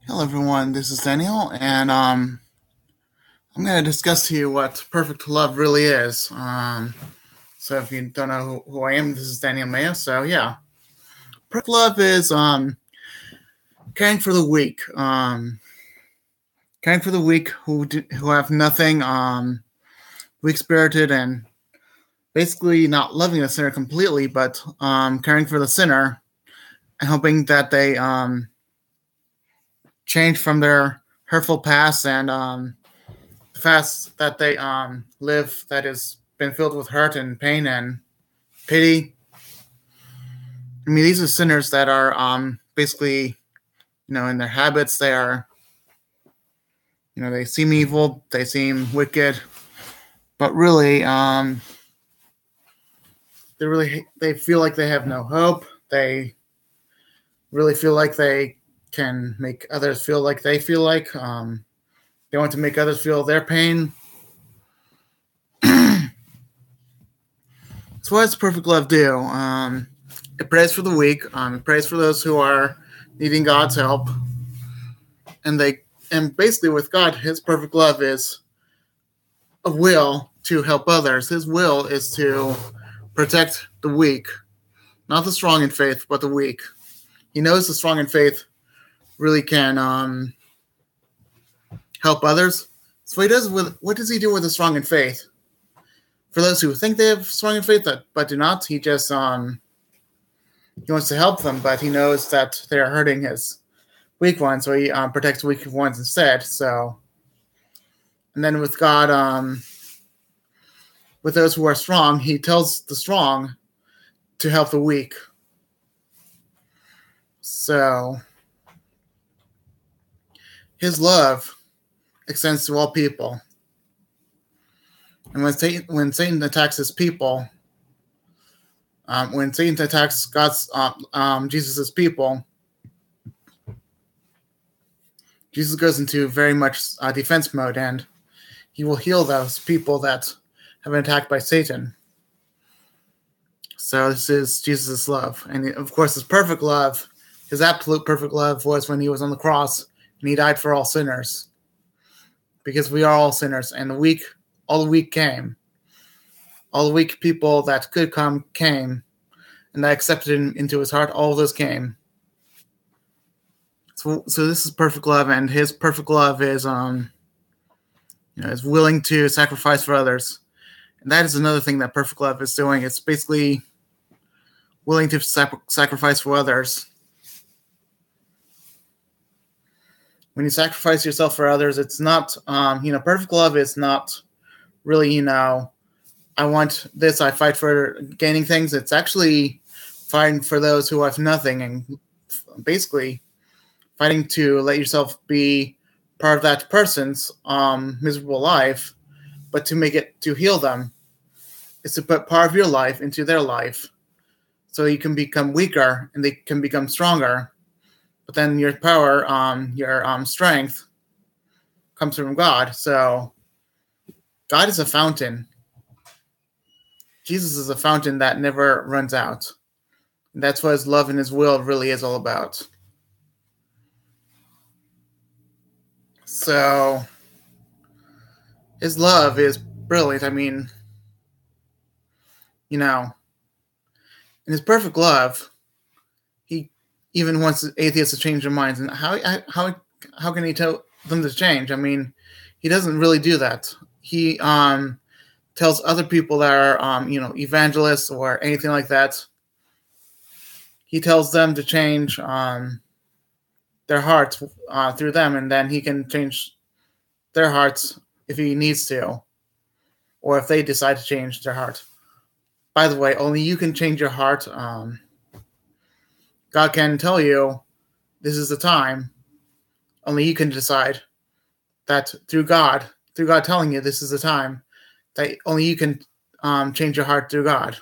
Hello, everyone. This is Daniel, and I'm going to discuss to you what perfect love really is. So, if you don't know who I am, this is Daniel Mayo. So, yeah, perfect love is caring for the weak, caring for the weak who have nothing, weak spirited, and basically not loving the sinner completely, but caring for the sinner and hoping that they change from their hurtful past and fast that they live that has been filled with hurt and pain and pity. I mean, these are sinners that are basically, in their habits, they are, they seem evil, they seem wicked, but really, they feel like they have no hope. They really feel like they can make others feel like they feel like. They want to make others feel their pain. So what does perfect love do? It prays for the weak. It prays for those who are needing God's help, and basically with God, His perfect love is a will to help others. His will is to protect the weak, not the strong in faith, but the weak. He knows the strong in faith really can help others. So what does He do with the strong in faith? For those who think they have strong in faith but do not, He just he wants to help them, but He knows that they are hurting His weak ones, so He protects weak ones instead. So, and then with God, with those who are strong, He tells the strong to help the weak. So His love extends to all people. And when Satan attacks His people, when Satan attacks Jesus's people, Jesus goes into very much defense mode, and He will heal those people that have been attacked by Satan. So this is Jesus' love. And of course, His perfect love, His absolute perfect love, was when He was on the cross and He died for all sinners. Because we are all sinners, and all the weak came. All the weak people that could come came, and that accepted Him into His heart. All of those came. So this is perfect love, and His perfect love is is willing to sacrifice for others. And that is another thing that perfect love is doing. It's basically willing to sacrifice for others. When you sacrifice yourself for others, it's not, perfect love is not really, I want this, I fight for gaining things. It's actually fighting for those who have nothing, and basically fighting to let yourself be part of that person's miserable life, but to heal them is to put part of your life into their life, so you can become weaker and they can become stronger. But then your power, your strength, comes from God. So God is a fountain. Jesus is a fountain that never runs out. And that's what His love and His will really is all about. So His love is brilliant. I mean, in His perfect love, He even wants atheists to change their minds. And how can He tell them to change? I mean, He doesn't really do that. He tells other people that are evangelists or anything like that. He tells them to change their hearts through them, and then He can change their hearts if He needs to, or if they decide to change their heart. By the way, only you can change your heart. God can tell you this is the time. Only you can decide that through God telling you this is the time, that only you can change your heart through God.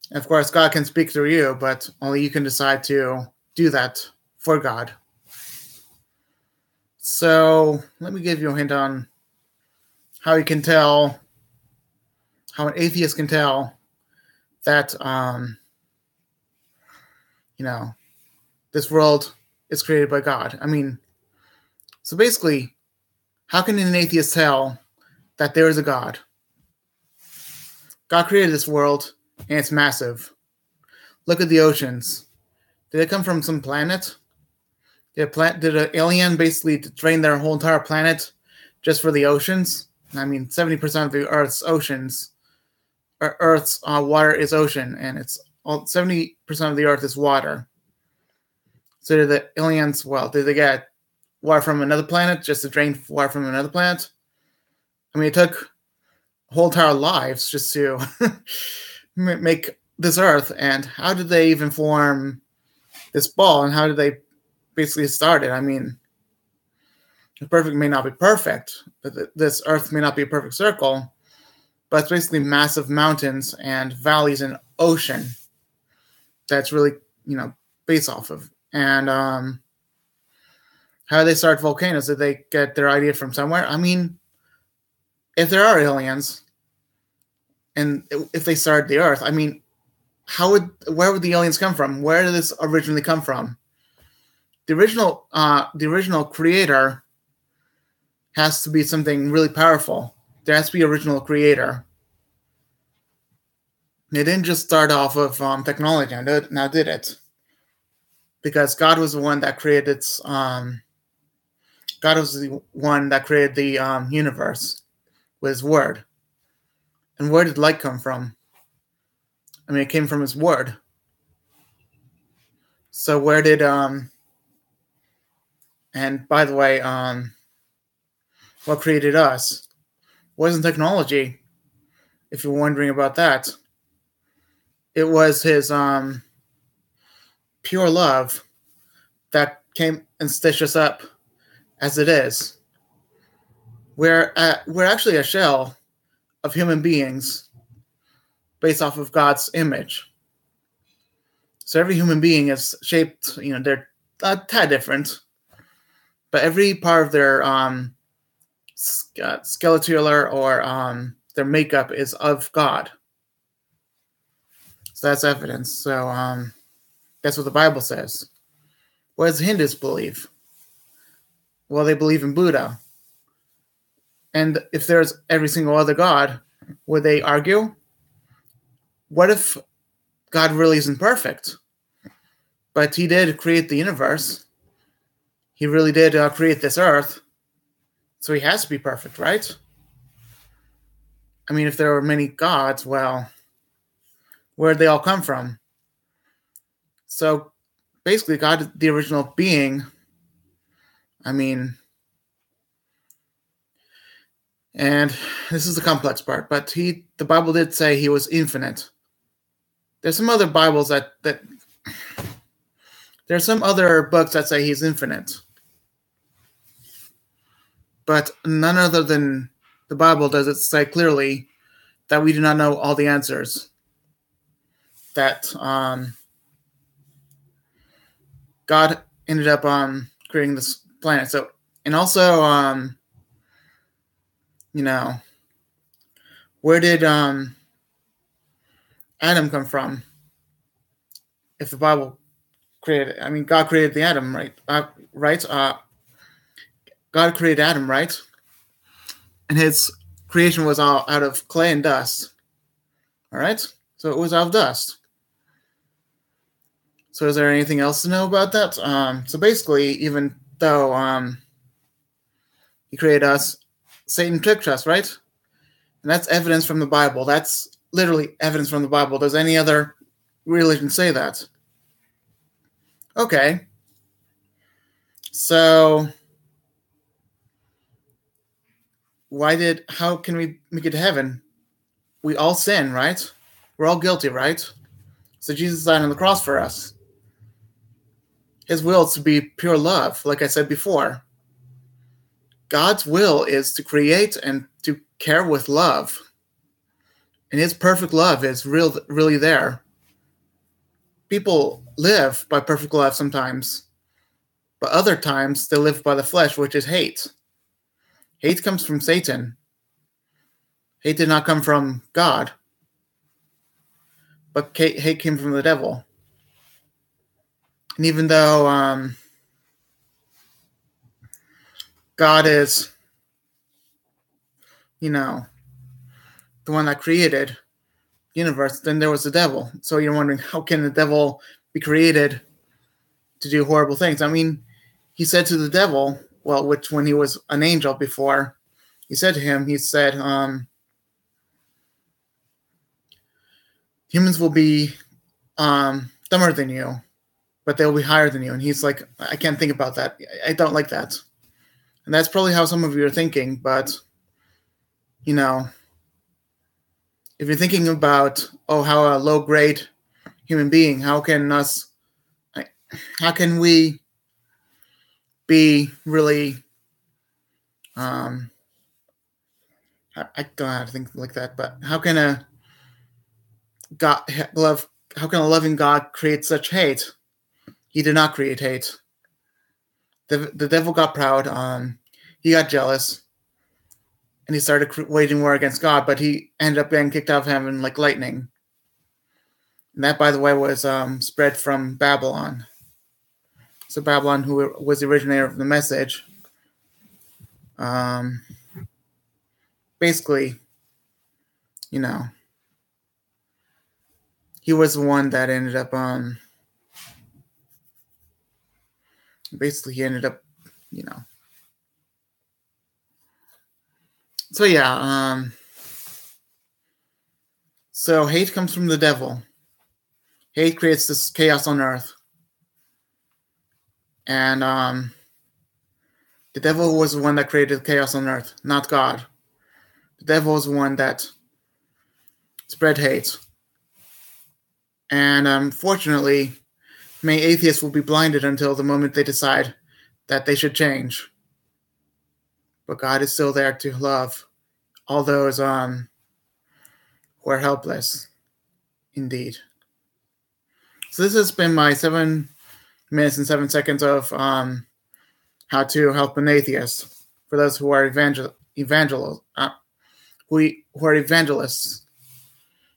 And of course, God can speak through you, but only you can decide to do that for God. So let me give you a hint on how you can tell, how an atheist can tell that, this world is created by God. I mean, so basically, how can an atheist tell that there is a God? God created this world, and it's massive. Look at the oceans. Did they come from some planet? Did an alien basically drain their whole entire planet just for the oceans? I mean, 70% of the Earth's oceans, or Earth's water is ocean, and it's 70% of the Earth is water. So did the aliens, did they get water from another planet just to drain water from another planet? I mean, it took whole entire lives just to make this Earth, and how did they even form this ball, and how did they basically start it? I mean, the perfect may not be perfect, but this Earth may not be a perfect circle, but it's basically massive mountains and valleys and ocean that's really, based off of. And how do they start volcanoes? Did they get their idea from somewhere? I mean, if there are aliens, and if they started the Earth, I mean, where would the aliens come from? Where did this originally come from? The original creator has to be something really powerful. There has to be an original creator. They didn't just start off of technology, now did it? Because God was the one that created God was the one that created the universe with His Word. And where did light come from? I mean, it came from His Word. So where did and by the way, what created us? Wasn't technology, if you're wondering about that. It was His pure love that came and stitched us up as it is. We're actually a shell of human beings based off of God's image. So every human being is shaped, they're a tad different, but every part of their skeletal or their makeup is of God. So that's evidence. So that's what the Bible says. What does Hindus believe? Well, they believe in Buddha. And if there's every single other God, would they argue? What if God really isn't perfect? But He did create the universe. He really did create this earth. So He has to be perfect, right? I mean, if there were many gods, well, where'd they all come from? So basically, God, the original being, I mean, and this is the complex part, but the Bible did say He was infinite. There's some other Bibles there's some other books that say He's infinite. But none other than the Bible does it say clearly that we do not know all the answers. That God ended up creating this planet. So, and also, where did Adam come from? If the Bible created, I mean, God created the Adam, right? God created Adam, right? And his creation was all out of clay and dust. All right? So it was out of dust. So is there anything else to know about that? So basically, even though He created us, Satan tricked us, right? And that's evidence from the Bible. That's literally evidence from the Bible. Does any other religion say that? Okay. So how can we make it to heaven? We all sin, right? We're all guilty, right? So Jesus died on the cross for us. His will is to be pure love, like I said before. God's will is to create and to care with love. And His perfect love is really there. People live by perfect love sometimes, but other times they live by the flesh, which is hate. Hate comes from Satan. Hate did not come from God, but hate came from the devil. And even though God is, the one that created the universe, then there was the devil. So you're wondering, how can the devil be created to do horrible things? I mean, he said to the devil, which when he was an angel before, he said, humans will be dumber than you, but they'll be higher than you. And he's like, I can't think about that. I don't like that. And that's probably how some of you are thinking. But, if you're thinking about, how a low grade human being, how can we be really, I don't know how to think like that, but how can a loving God create such hate? He did not create hate. The devil got proud. He got jealous, and he started waging war against God. But he ended up getting kicked out of heaven like lightning. And that, by the way, was spread from Babylon. So Babylon, who was the originator of the message, basically, he was the one that ended up basically he ended up, so yeah, so hate comes from the devil. Hate creates this chaos on earth. And the devil was the one that created chaos on earth, not God. The devil was the one that spread hate. And unfortunately, many atheists will be blinded until the moment they decide that they should change. But God is still there to love all those who are helpless, indeed. So this has been my 7 minutes and 7 seconds of how to help an atheist. For those who are evangelists,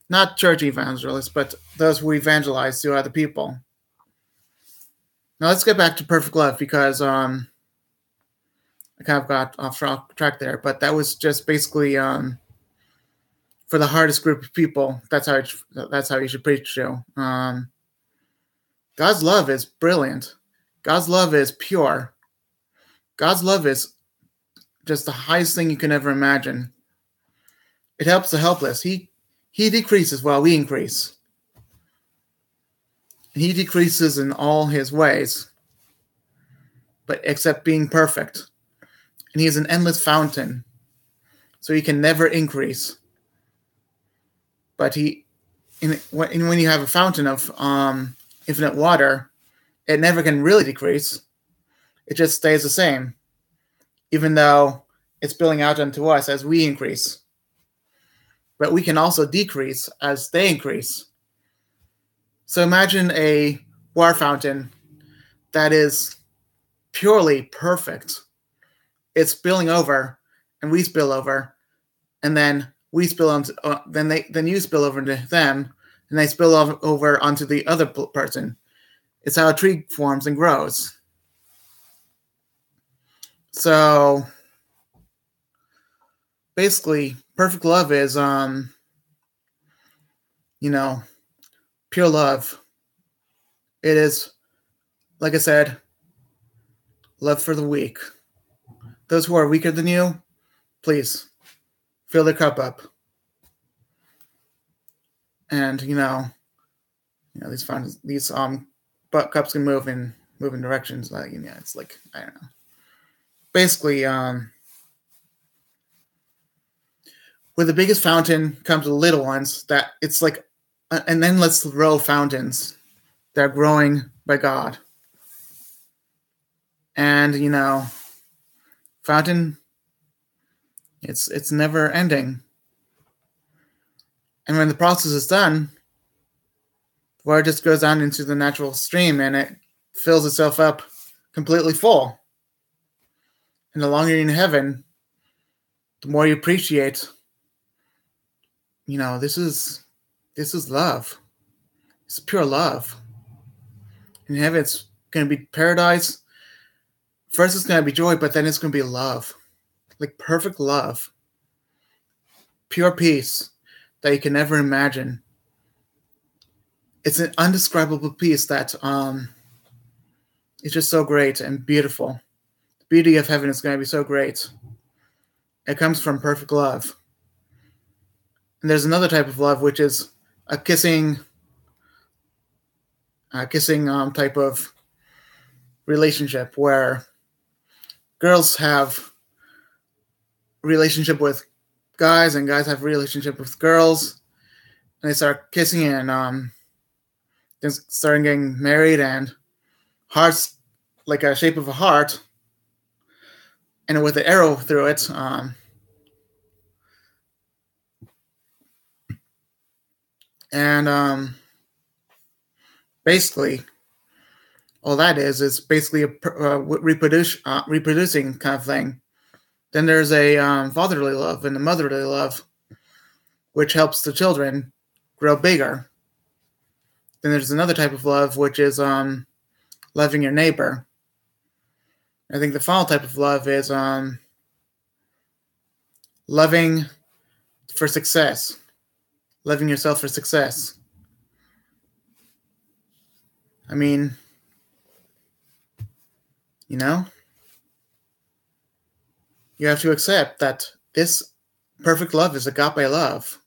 not church evangelists, but those who evangelize to other people. Now let's get back to perfect love, because I kind of got off track there, but that was just basically for the hardest group of people. That's how you should preach to. God's love is brilliant. God's love is pure. God's love is just the highest thing you can ever imagine. It helps the helpless. He decreases while we increase. He decreases in all his ways, but except being perfect. And he is an endless fountain, so he can never increase. But when you have a fountain of infinite water, it never can really decrease. It just stays the same, even though it's spilling out onto us as we increase. But we can also decrease as they increase. So imagine a water fountain that is purely perfect. It's spilling over, and we spill over, and then we spill onto then you spill over into them, and they spill over onto the other person. It's how a tree forms and grows. So basically, perfect love is pure love. It is, like I said, love for the weak. Those who are weaker than you, please fill their cup up. And these cups can move in directions. Like it's like, I don't know. Basically, with the biggest fountain comes the little ones. That it's like an endless row of fountains that are growing by God. And fountain, it's never ending. And when the process is done, water just goes down into the natural stream, and it fills itself up completely full. And the longer you're in heaven, the more you appreciate. This is love. It's pure love. In heaven, it's going to be paradise. First, it's going to be joy, but then it's going to be love. Like perfect love. Pure peace that you can never imagine. It's an undescribable peace that is just so great and beautiful. The beauty of heaven is going to be so great. It comes from perfect love. And there's another type of love, which is a kissing type of relationship where girls have relationship with guys and guys have relationship with girls, and they start kissing and then starting getting married, and hearts like a shape of a heart and with an arrow through it. And basically, all that is basically a reproducing kind of thing. Then there's a fatherly love and a motherly love, which helps the children grow bigger. Then there's another type of love, which is loving your neighbor. I think the final type of love is loving for success, loving yourself for success. I mean, you know, you have to accept that this perfect love is agape love.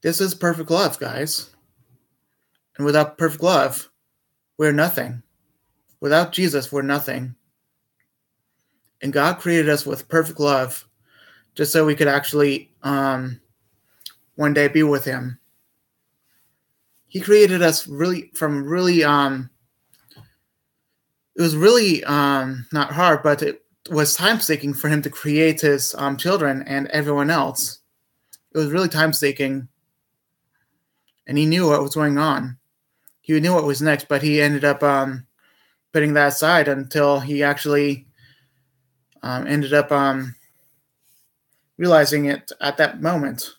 This is perfect love, guys. And without perfect love, we're nothing. Without Jesus, we're nothing. And God created us with perfect love just so we could actually one day be with him. He created us really from really it was really not hard, but it was time-taking for him to create his children and everyone else. It was really time-taking, and he knew what was going on. He knew what was next, but he ended up putting that aside until he actually ended up realizing it at that moment.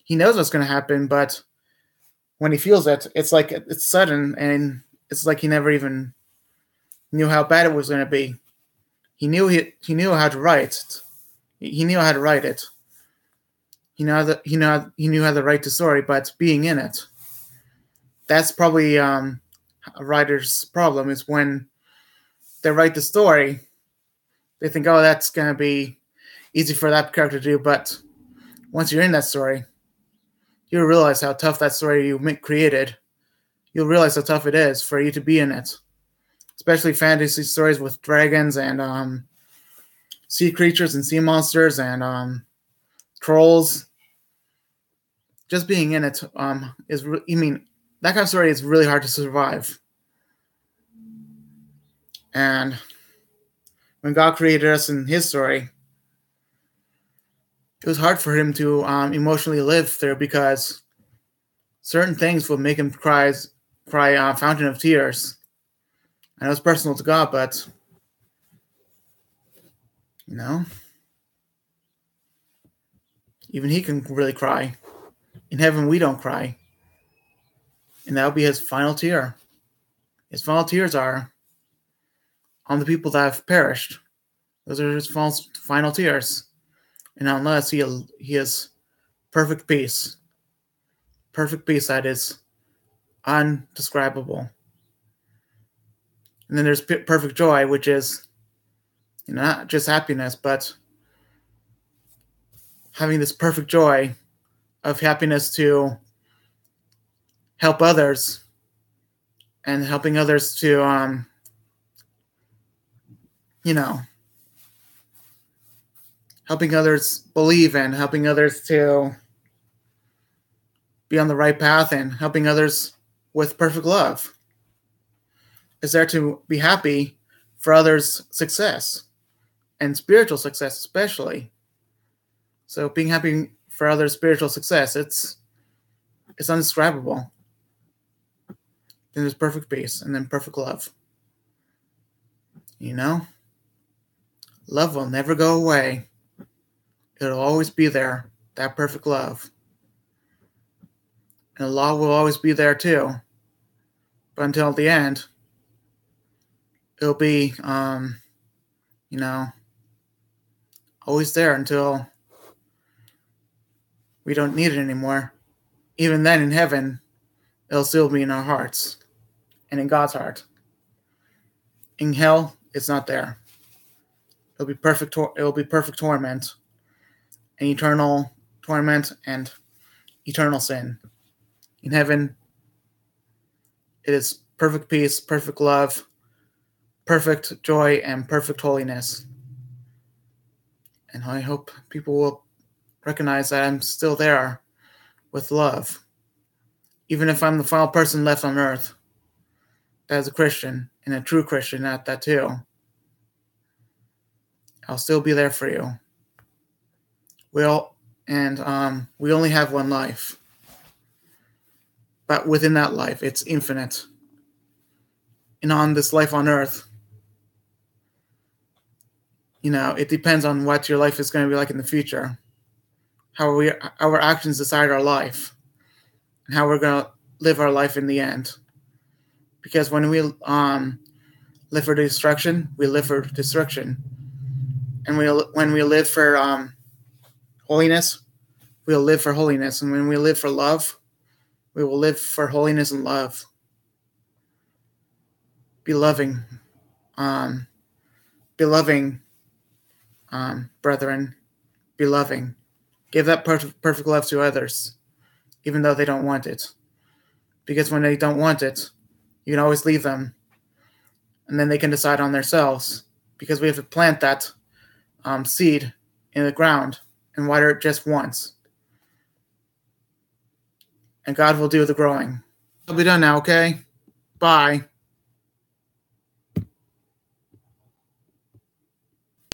He knows what's going to happen, but when he feels it, it's like it's sudden, and it's like he never even knew how bad it was going to be. He knew how to write it. He knew how to write it. He knew how to write the story, but being in it, that's probably a writer's problem. Is when they write the story, they think, oh, that's going to be easy for that character to do, but once you're in that story, you'll realize how tough that story you created. You'll realize how tough it is for you to be in it. Especially fantasy stories with dragons and sea creatures and sea monsters and trolls. Just being in it that kind of story is really hard to survive. And when God created us in his story, it was hard for him to emotionally live through because certain things would make him cry fountain of tears. I know it's personal to God, but even he can really cry. In heaven, we don't cry. And that'll be his final tear. His final tears are on the people that have perished. Those are his final tears. And unless he has perfect peace. Perfect peace that is undescribable. And then there's perfect joy, which is not just happiness, but having this perfect joy of happiness to help others and helping others to, helping others believe and helping others to be on the right path and helping others with perfect love. Is there to be happy for others' success and spiritual success especially. So being happy for others' spiritual success, it's undescribable. Then there's perfect peace and then perfect love. Love will never go away. It'll always be there, that perfect love. And the law will always be there too. But until the end, it'll be, you know, always there until we don't need it anymore. Even then, in heaven, it'll still be in our hearts and in God's heart. In hell, it's not there. It'll be perfect. It'll be perfect torment, and eternal torment and eternal sin. In heaven, it is perfect peace, perfect love, perfect joy, and perfect holiness. And I hope people will recognize that I'm still there with love. Even if I'm the final person left on earth, as a Christian, and a true Christian at that too, I'll still be there for you. We only have one life. But within that life, it's infinite. And on this life on earth, it depends on what your life is going to be like in the future. How our actions decide our life, and how we're going to live our life in the end. Because when we live for destruction, we live for destruction, and when we live for holiness, we'll live for holiness, and when we live for love, we will live for holiness and love. Be loving, brethren. Be loving. Give that perfect love to others, even though they don't want it. Because when they don't want it, you can always leave them, and then they can decide on themselves. Because we have to plant that seed in the ground and water it just once. And God will do the growing. I'll be done now, okay? Bye.